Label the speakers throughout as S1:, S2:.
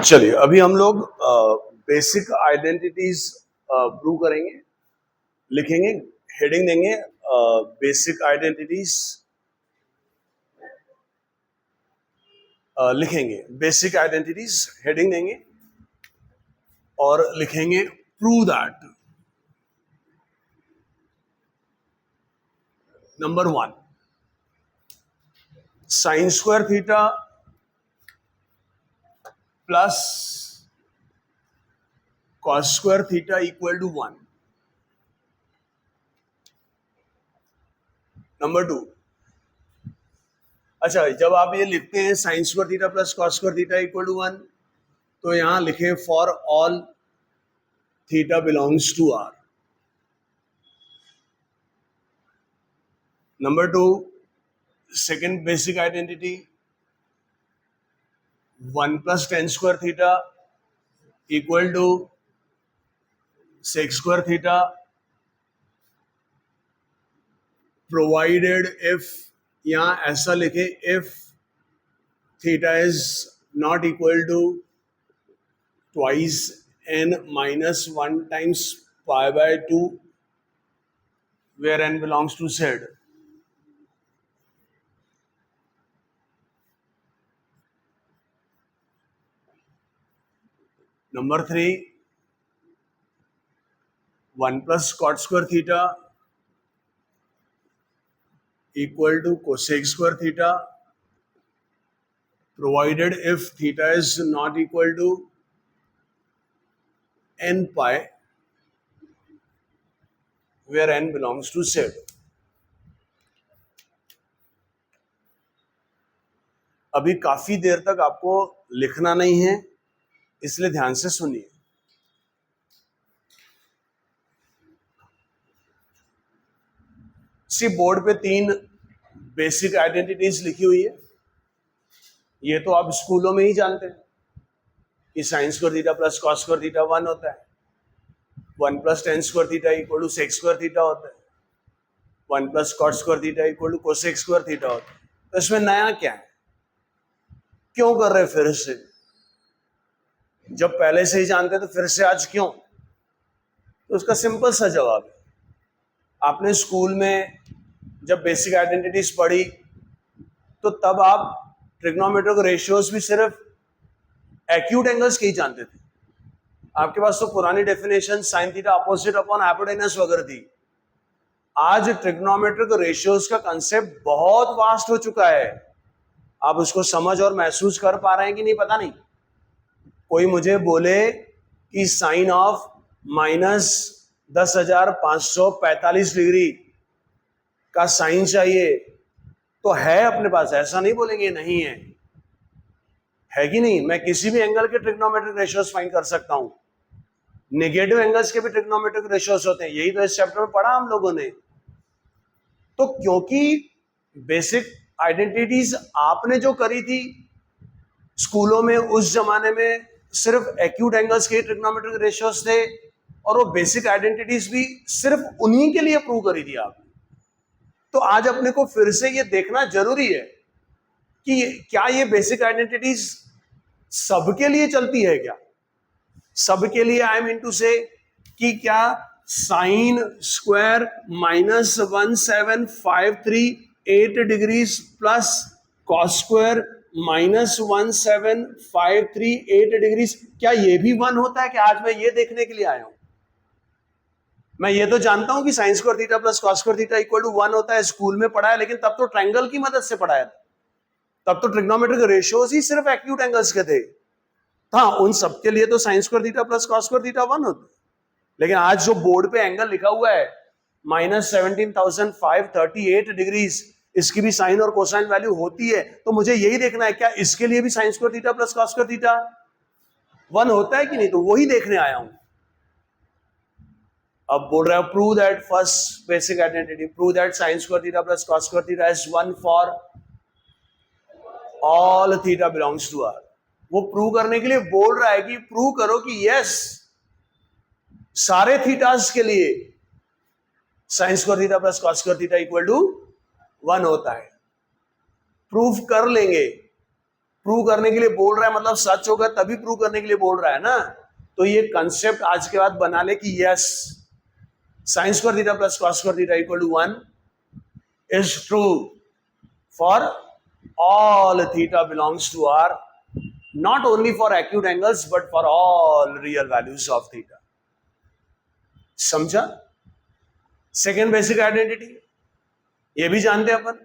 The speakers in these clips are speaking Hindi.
S1: चलिए अभी हम लोग बेसिक आइडेंटिटीज प्रूव करेंगे, लिखेंगे, हेडिंग देंगे बेसिक आइडेंटिटीज, लिखेंगे बेसिक आइडेंटिटीज, हेडिंग देंगे और लिखेंगे prove that number 1 sine square theta plus cos square theta equal to 1। Number 2, अच्छा जब आप ये लिखते हैं sine square theta plus cos square theta equal to 1, तो यहां लिखें for all theta belongs to R. Number 2, second basic identity 1 plus tan square theta equal to sec square theta provided if, यहां ऐसा लिखे if theta is not equal to twice n minus 1 times pi by 2 where n belongs to Z. Number 3, 1 plus cot square theta equal to cosec square theta provided if theta is not equal to n pi where n belongs to Z. अभी काफी देर तक आपको लिखना नहीं है, इसलिए ध्यान से सुनिए। सी बोर्ड पे 3 बेसिक आइडेंटिटीज लिखी हुई है। ये तो आप स्कूलों में ही जानते हैं कि sine square theta plus cos square theta 1 होता है, 1 plus tan square theta equal to sec square theta होता है, 1 plus cot square theta equal to cosec square theta होता है। तो इसमें नया क्या है, क्यों कर रहे फिर से? जब पहले से ही जानते तो फिर से आज क्यों? तो उसका सिंपल सा जवाब है, आपने स्कूल में जब बेसिक आइडेंटिटीज पढ़ी तो तब आप ट्रिग्नोमेट्रिक रेशियोज भी सिर्फ एक्यूट एंगल्स के ही जानते थे। आपके पास तो पुरानी definition sine theta opposite upon hypotenuse वगैरह थी। आज ट्रिग्नोमेट्रिक रेशियोज का कंसेप्ट बहुत वास्ट हो चुका है। आप उसको समझ और महसूस कर पा रहे हैं कि नहीं पता नहीं। कोई मुझे बोले कि साइन ऑफ माइनस 10,545 डिग्री का साइन चाहिए, तो है अपने पास, ऐसा नहीं बोलेंगे नहीं है कि नहीं। मैं किसी भी एंगल के ट्रिग्नोमेट्रिक रेशियोज फाइंड कर सकता हूं, नेगेटिव एंगल्स के भी ट्रिग्नोमेट्रिक रेशियोज होते हैं, यही तो इस चैप्टर में पढ़ा हम लोगों ने। तो क्योंकि बेसिक आइडेंटिटीज आपने जो करी थी स्कूलों में, उस जमाने में सिर्फ एक्यूट एंगल्स के ट्रिग्नोमेट्रिक रेशियोज थे, और वो बेसिक आइडेंटिटीज भी सिर्फ उन्हीं के लिए प्रूव करी थी आपने। तो आज अपने को फिर से ये देखना जरूरी है कि क्या ये बेसिक आइडेंटिटीज सबके लिए चलती है क्या? सबके लिए आई एम इनटू से कि क्या sine square minus 1753 degrees plus cos square minus 1753 degrees, क्या ये भी 1 होता है? क्या आज मैं ये देखने के लिए आया हूं? मैं ये तो जानता हूं कि sine square theta plus cos square theta equal to 1 होता है, स्कूल में पढ़ा है, लेकिन तब तो ट्रायंगल की मदद से पढ़ाया था। तब तो ट्रिग्नोमेट्रिक रेशियोज ही सिर्फ एक्यूट एंगल्स के थे। हाँ, उन सबके लिए तो sign square theta plus cos square theta 1 होता है, लेकिन आज जो बोर्ड पे एंगल लिखा हुआ है माइनस 17,538 डिग्रीज, इसकी भी साइन और कोसाइन वैल्यू होती है। तो मुझे यही देखना है क्या इसके लिए भी sine square theta plus cos square theta 1 होता है कि नहीं, तो वही देखने आया हूं। अब बोल रहा है prove that, first basic identity, prove that sine square theta plus cos square theta is 1 for all theta belongs to R. वो प्रूव करने के लिए बोल रहा है कि प्रूव करो कि यस, सारे थीटास के लिए sine square theta plus cos square theta equal to 1 होता है। प्रूव कर लेंगे प्रूव करने के लिए बोल रहा है, मतलब सच होगा तभी प्रूव करने के लिए बोल रहा है ना। तो ये कंसेप्ट आज के बाद बना ले कि yes, sin square theta plus cos square theta equal to 1 is true for all theta belongs to R, not only for acute angles but for all real values of theta. समझा? सेकेंड बेसिक आइडेंटिटी ये भी जानते हैं अपन,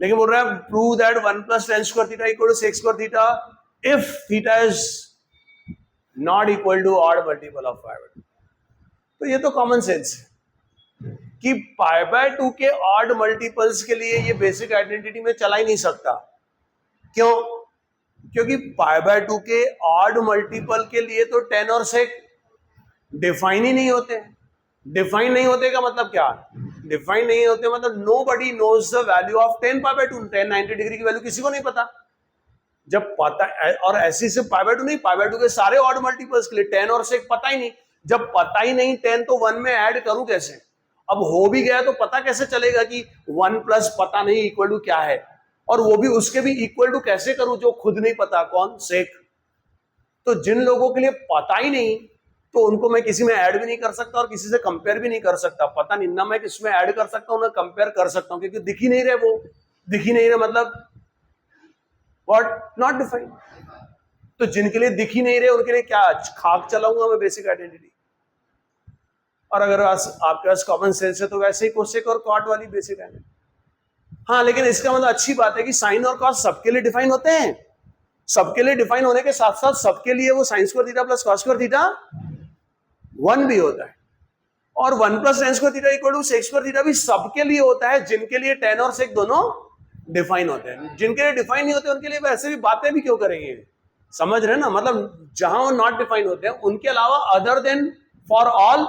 S1: लेकिन बोल रहा है prove that 1 plus tan square theta equal to sec square theta if theta is not equal to odd multiple of pi by 2. तो ये तो कॉमन सेंस है कि पाई बाय 2 के ऑड मल्टीपल्स के लिए ये बेसिक आइडेंटिटी में चला ही नहीं सकता। क्यों? क्योंकि पाई बाय 2 के ऑड मल्टीपल के लिए तो tan और sec डिफाइन ही नहीं होते। डिफाइन नहीं होते का मतलब क्या? डिफाइन नहीं होते मतलब nobody knows the value of tan pi by 2। tan 90 degree की वैल्यू किसी को नहीं पता। जब पता, और ऐसी से पाई बाय 2 नहीं, पाई बाय 2 के सारे ऑड मल्टीपल्स के लिए tan और sec पता ही नहीं। जब पता ही नहीं tan तो 1 में ऐड करूं कैसे? अब हो भी गया तो पता कैसे चलेगा कि 1 प्लस पता नहीं इक्वल टू क्या है, और वो भी उसके भी इक्वल टू कैसे करूं जो खुद नहीं पता, कौन? sec। तो जिन लोगों के लिए पता ही नहीं तो उनको मैं किसी में ऐड भी नहीं कर सकता और किसी से कंपेयर भी नहीं कर सकता। पता नहीं ना मैं किसमें ऐड कर सकता हूं ना कंपेयर कर सकता हूं, क्योंकि दिख ही नहीं रहे। वो दिख ही नहीं रहे मतलब व्हाट? Not defined. तो जिनके लिए दिख ही नहीं रहे उनके लिए क्या खाक चलाऊंगा मैं बेसिक आइडेंटिटी? और अगर आपके पास कॉमन सेंस है तो वैसे ही कोसेक और कॉट वाली बेसिक आइडेंटिटी। हाँ, लेकिन इसका मतलब अच्छी बात है कि साइन और कॉस सबके लिए डिफाइन होते हैं। सबके लिए डिफाइन होने के साथ साथ सबके लिए वो sin square theta plus cos square theta 1 भी होता है, और 1 plus tan square theta equal to sec square theta भी सबके लिए होता है, जिनके लिए tan और sec दोनों डिफाइन होते हैं। जिनके लिए डिफाइन नहीं होते उनके लिए वैसे भी बातें भी क्यों करेंगे? समझ रहे हैं ना? मतलब जहां वो नॉट डिफाइन होते हैं उनके अलावा other than for all,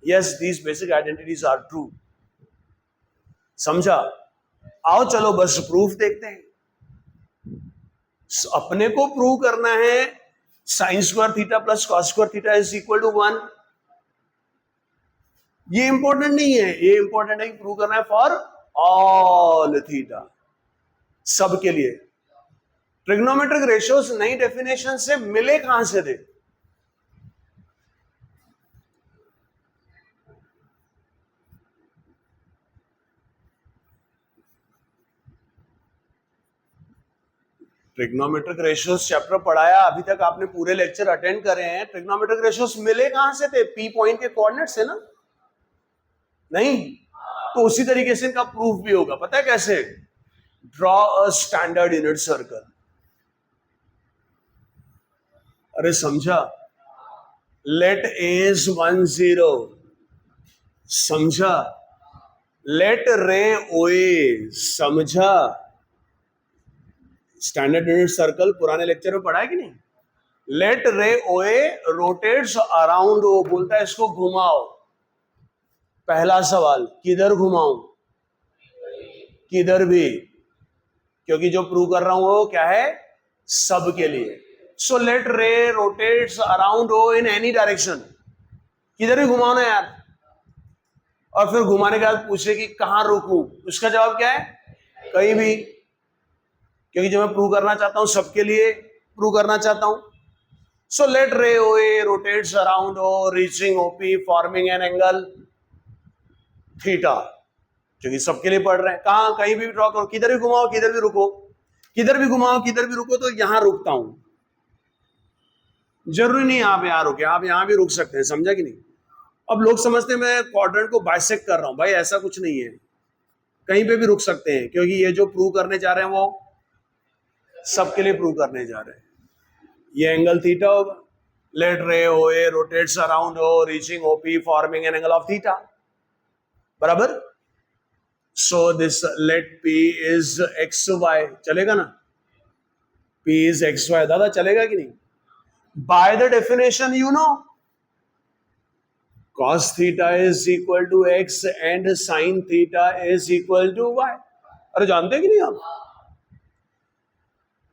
S1: yes these basic identities are true. समझा? आओ चलो बस प्रूफ देखते हैं। अपने को प्रूव करना है sin square theta plus cos square theta is equal to 1। ये इंपॉर्टेंट नहीं है, ये इंपॉर्टेंट है कि प्रूव करना है फॉर ऑल थीटा, सबके लिए। ट्रिग्नोमेट्रिक रेशियोज नई डेफिनेशन से मिले कहां से थे? ट्रिग्नोमेट्रिक रेशियोज चैप्टर पढ़ाया, अभी तक आपने पूरे लेक्चर अटेंड करे हैं। ट्रिग्नोमेट्रिक रेशियोज मिले कहां से थे? पी पॉइंट के कोऑर्डिनेट से ना? नहीं, तो उसी तरीके से इनका प्रूफ भी होगा। पता है कैसे? Draw a standard unit circle. अरे समझा? Let A is 1 0। समझा? Let ray OA. समझा? स्टैंडर्ड यूनिट सर्कल पुराने लेक्चर में पढ़ा है कि नहीं? Late ray OA rotates around ओ, बोलता है इसको घुमाओ। पहला सवाल, किधर घुमाऊं? किधर भी, क्योंकि जो प्रूव कर रहा हूं वो क्या है? सब के लिए। So let ray rotates around O in any direction. किधर भी घुमाओ ना यार। और फिर घुमाने के बाद पूछे कि कहां रुकूं? उसका जवाब क्या है? कहीं भी, क्योंकि जो मैं प्रूव करना चाहता हूं सबके लिए प्रूव करना चाहता हूं। सो let ray OA rotates around O reaching OP forming an angle theta, क्योंकि सबके लिए पढ़ रहे हैं। कहां? कहीं भी ड्रॉ करो, किधर भी घुमाओ किधर भी रुको, किधर भी घुमाओ किधर भी रुको, तो यहां रुकता हूं। जरूरी नहीं आप यहां रुके, आप यहां भी रुक सकते हैं। समझा कि नहीं? अब लोग समझते हैं मैं क्वाड्रेंट को बाइसेक्ट कर रहा हूं। भाई ऐसा कुछ नहीं है, कहीं पे भी रुक सकते हैं, क्योंकि ये जो प्रूव करने जा रहे हैं वो सबके लिए प्रूव करने जा रहे हैं। ये एंगल थीटा होगा। Let ray OA rotates around O reaching OP forming an angle of theta, बराबर। So this let P is x y, चलेगा ना? पी इज एक्स वाई, दादा चलेगा कि नहीं? By the definition you know cos theta is equal to x and sin theta is equal to y. अरे जानते कि नहीं आप?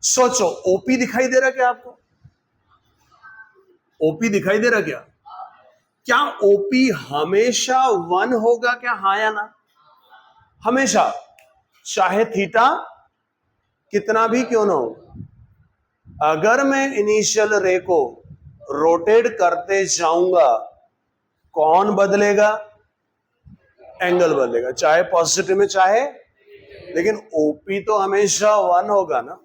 S1: सोचो, ओपी दिखाई दे रहा क्या आपको? ओपी दिखाई दे रहा क्या? क्या ओपी हमेशा 1 होगा क्या? हाँ या ना? हमेशा, चाहे थीटा कितना भी क्यों ना हो। अगर मैं इनिशियल रे को रोटेट करते जाऊंगा, कौन बदलेगा? एंगल बदलेगा, चाहे पॉजिटिव में चाहे, लेकिन ओपी तो हमेशा 1 होगा ना।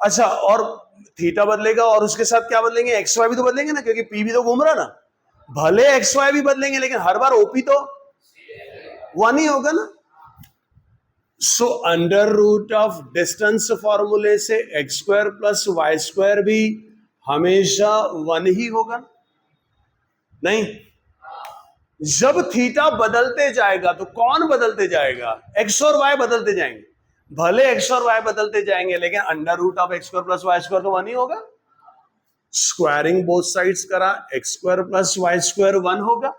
S1: अच्छा, और थीटा बदलेगा, और उसके साथ क्या बदलेंगे? एक्स वाई भी तो बदलेंगे ना, क्योंकि पी भी तो घूम रहा ना। भले एक्स वाई भी बदलेंगे, लेकिन हर बार ओपी तो 1 ही होगा ना। So under root of distance फॉर्मूले से x square plus y square भी हमेशा 1 ही होगा नहीं? जब थीटा बदलते जाएगा तो कौन बदलते जाएगा? एक्स और वाई बदलते जाएंगे। भले एक्स और वाई बदलते जाएंगे, लेकिन under root of x square plus y square तो 1 ही होगा। स्क्वायरिंग बोथ साइड्स करा, x square plus y square 1 होगा,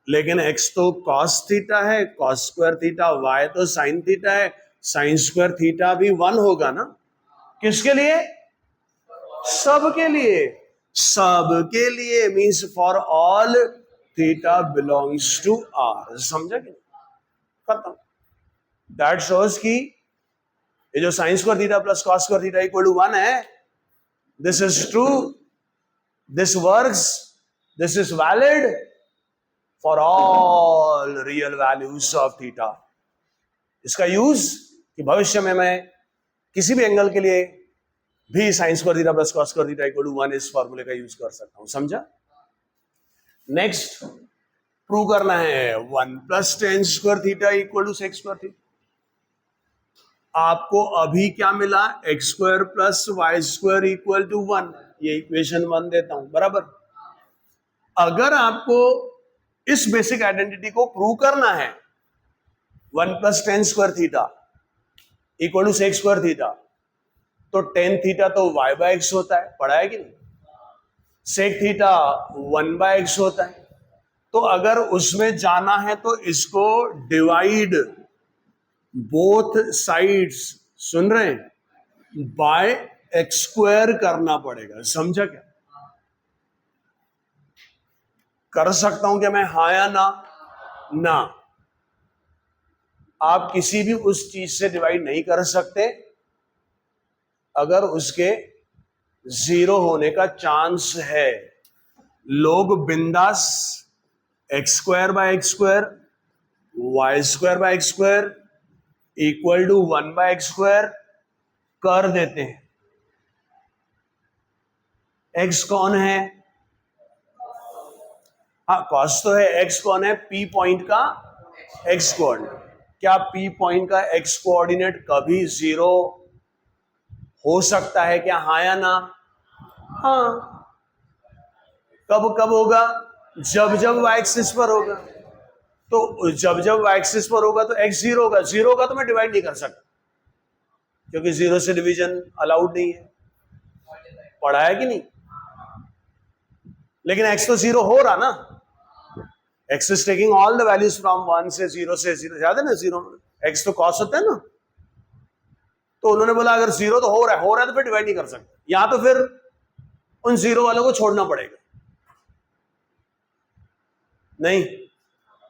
S1: लेकिन x तो cos थीटा है, cos स्क्वायर थीटा, y तो sin थीटा है, sin स्क्वायर थीटा भी 1 होगा ना। किसके लिए? सबके लिए। सबके लिए means for all theta belongs to r। समझा कि? खत्म। दैट शोज कि ये जो sin square theta plus cos square theta equal to 1 है, this is true, this works, this is valid for all real values of theta। इसका यूज कि भविष्य में मैं किसी भी एंगल के लिए भी sine square theta plus cos square theta equal to 1 इस फॉर्मूले का यूज कर सकता हूं। समझा? नेक्स्ट प्रूव करना है 1 plus tan square theta equal to sec square theta. आपको अभी क्या मिला? X square plus y square equal to 1। ये इक्वेशन 1 देता हूं, बराबर। अगर आपको इस बेसिक आइडेंटिटी को प्रूव करना है, 1 plus tan square theta equal to sec square theta, तो टेन थीटा तो y बाय एक्स होता है, पढ़ा है कि नहीं? सेक थीटा 1 बाय एक्स होता है। तो अगर उसमें जाना है तो इसको डिवाइड बोथ साइड्स, सुन रहे हैं, बाय एक्स स्क्वायर करना पड़ेगा। समझा क्या? कर सकता हूं क्या मैं? हाँ या ना? ना। आप किसी भी उस चीज से डिवाइड नहीं कर सकते अगर उसके 0 होने का चांस है। लोग बिंदास x square by x square, y square by x square equal to 1 by x square कर देते हैं। एक्स कौन है? हाँ, कॉस तो है। एक्स कौन है? पी पॉइंट का एक्स कोऑर्डिनेट। क्या पी पॉइंट का एक्स कोऑर्डिनेट कभी 0 हो सकता है क्या? हाँ या ना? हाँ। कब कब होगा? जब जब वाई एक्सिस पर होगा। तो जब जब वाई एक्सिस पर होगा तो एक्स 0 होगा। 0 होगा तो मैं डिवाइड नहीं कर सकता, क्योंकि 0 से डिवीजन अलाउड नहीं है। पढ़ा है कि नहीं? लेकिन एक्स तो 0 हो रहा ना। X is taking all the values from 1 से 0 से 0, याद है ना? 0 एक्स तो कॉस होता है ना। तो उन्होंने बोला अगर 0 तो हो रहा है तो फिर डिवाइड नहीं कर सकते। यहां तो फिर उन 0 वालों को छोड़ना पड़ेगा। नहीं,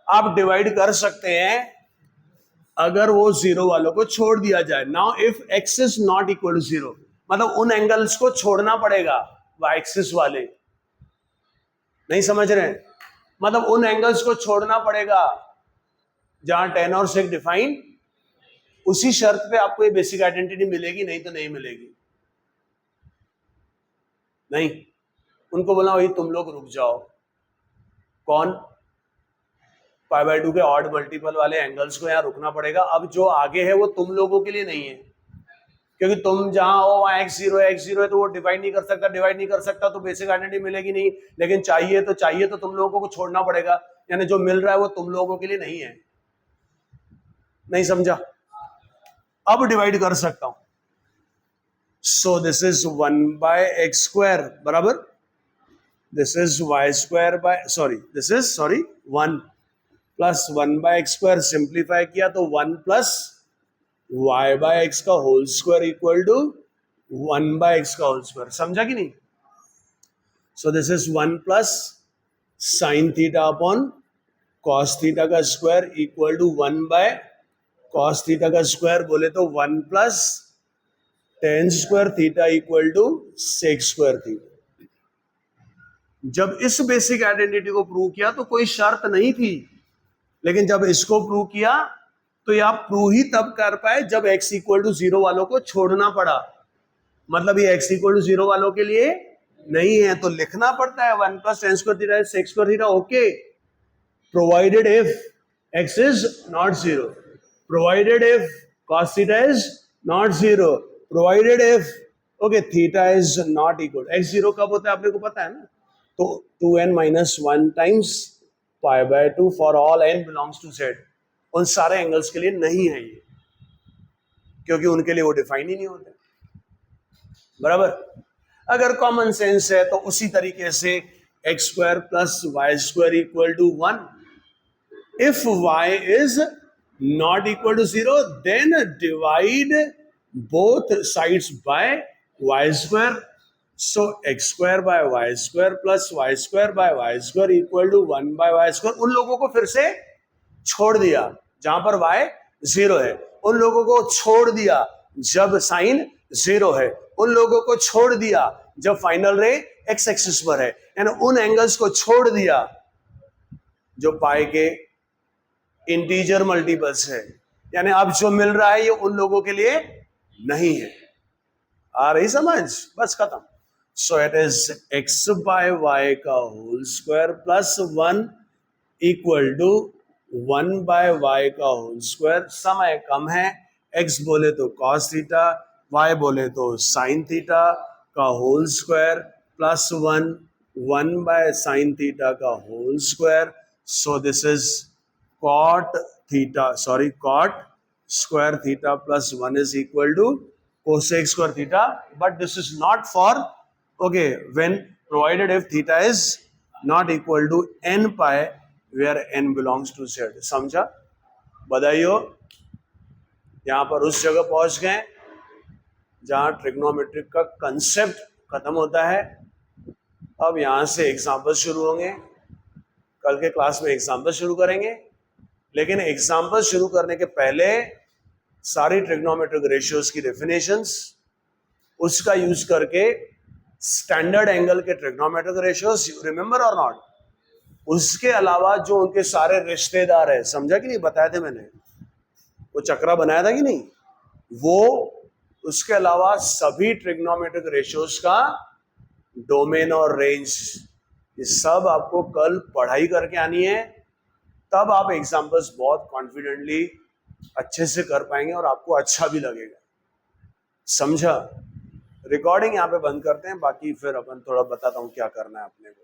S1: आप डिवाइड कर सकते हैं अगर वो 0 वालों को छोड़ दिया जाए। Now if x is not equal to 0, मतलब उन एंगल्स को छोड़ना पड़ेगा वाई एक्सिस वाले। नहीं समझ रहे हैं? मतलब उन एंगल्स को छोड़ना पड़ेगा जहां tan और sec डिफाइन। उसी शर्त पे आपको ये बेसिक आइडेंटिटी मिलेगी, नहीं तो नहीं मिलेगी। नहीं, उनको बोला वही तुम लोग रुक जाओ। कौन? पाई बाय 2 के ऑड मल्टीपल वाले एंगल्स को यहां रुकना पड़ेगा। अब जो आगे है वो तुम लोगों के लिए नहीं है, क्योंकि तुम जहां हो वहां एक्स 0 है तो वो डिवाइड नहीं कर सकता तो बेसिक आइडेंटिटी मिलेगी नहीं। लेकिन चाहिए तो तुम लोगों को छोड़ना पड़ेगा, यानी जो मिल रहा है वो तुम लोगों के लिए नहीं है। नहीं समझा? अब डिवाइड कर सकता हूं। So this is 1 by x square बराबर, this is y square by this is 1 plus 1 by x square. Simplify किया तो 1 प्लस वाई बाय एक्स का whole square equal to 1 by x का होल स्क्वायर। समझा कि नहीं? So this is 1 plus sine theta upon cos theta का square equal to 1 by cos theta का स्क्वायर। बोले तो 1 plus tan square theta equal to sec square theta. जब इस बेसिक आइडेंटिटी को प्रूव किया तो कोई शर्त नहीं थी, लेकिन जब इसको प्रूव किया तो ये आप प्रूव ही तब कर पाए जब x इक्वल टू 0 वालों को छोड़ना पड़ा। मतलब ये x इक्वल टू 0 वालों के लिए नहीं है तो लिखना पड़ता है 1 plus tan square theta sec square theta. Okay, provided if x is not 0, provided if cos theta is not 0, provided if okay theta is not equal. x 0 कब होता है आपने को पता है ना, तो 2n minus 1 times pi by 2 for all n belongs to z। उन सारे एंगल्स के लिए नहीं है ये, क्योंकि उनके लिए वो डिफाइन ही नहीं होते। बराबर। अगर कॉमन सेंस है तो उसी तरीके से x square plus y square equal to 1, if y is not equal to 0 then divide both sides by y square. So x square by y square plus y square by y square equal to 1 by y square। उन लोगों को फिर से छोड़ दिया जहां पर y 0 है, उन लोगों को छोड़ दिया जब साइन 0 है, उन लोगों को छोड़ दिया जब फाइनल रे x एक्सिस पर है, यानी उन एंगल्स को छोड़ दिया जो पाई के इंटीजर मल्टीपल्स है। यानी अब जो मिल रहा है ये उन लोगों के लिए नहीं है। आ रही समझ? बस खत्म। So it is x by y का whole square plus 1 equal to 1 by y का होल स्क्वायर। समय कम है, x बोले तो cos थीटा, y बोले तो sin थीटा का whole square plus 1 by sin theta का whole square. So this is cot square theta plus 1 is equal to cosec square theta, but this is not for when provided if theta is not equal to n pi where n belongs to z। समझा? बधाइयो, यहां पर उस जगह पहुंच गए जहां ट्रिग्नोमेट्रिक का कंसेप्ट खत्म होता है। अब यहां से एग्जाम्पल शुरू होंगे, कल के क्लास में एग्जाम्पल शुरू करेंगे, लेकिन एग्जाम्पल शुरू करने के पहले सारी ट्रिग्नोमेट्रिक रेशियोज की डेफिनेशंस, उसका यूज करके स्टैंडर्ड एंगल के ट्रिग्नोमेट्रिक रेशियोज, यू रिमेंबर और नॉट, उसके अलावा जो उनके सारे रिश्तेदार है, समझा कि नहीं, बताया थे मैंने, वो चक्रा बनाया था कि नहीं, वो उसके अलावा सभी ट्रिग्नोमेट्रिक रेशियोज का डोमेन और रेंज, ये सब आपको कल पढ़ाई करके आनी है। तब आप एग्जाम्पल्स बहुत कॉन्फिडेंटली अच्छे से कर पाएंगे और आपको अच्छा भी लगेगा। समझा? रिकॉर्डिंग यहाँ पे बंद करते हैं, बाकी फिर अपन थोड़ा बताता हूँ क्या करना है अपने को।